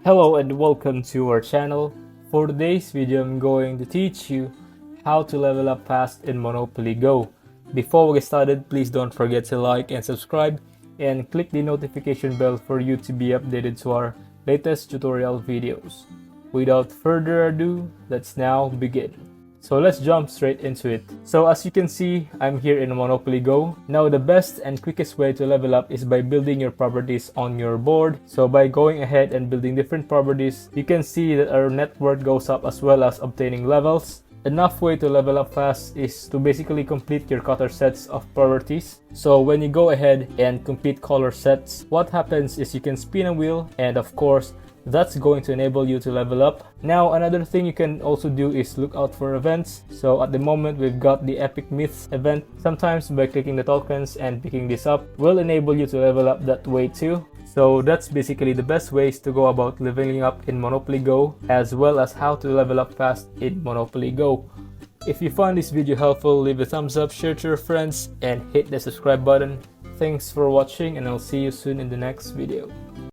Hello and welcome to our channel. For today's video, I'm going to teach you how to level up fast in Monopoly Go. Before we get started, please don't forget to like and subscribe and click the notification bell for you to be updated to our latest tutorial videos. Without further ado, let's now begin. So let's jump straight into it. So as you can see, I'm here in Monopoly Go. Now the best and quickest way to level up is by building your properties on your board. So by going ahead and building different properties, you can see that our net worth goes up as well as obtaining levels. Enough way to level up fast is to basically complete your cutter sets of properties. So when you go ahead and complete color sets, what happens is you can spin a wheel, and of course that's going to enable you to level up. Now another thing you can also do is look out for events. So at the moment we've got the Epic Myths event. Sometimes by clicking the tokens and picking this up will enable you to level up that way too. So that's basically the best ways to go about leveling up in Monopoly Go, as well as how to level up fast in Monopoly Go. If you found this video helpful, leave a thumbs up, share to your friends, and hit the subscribe button. Thanks for watching, and I'll see you soon in the next video.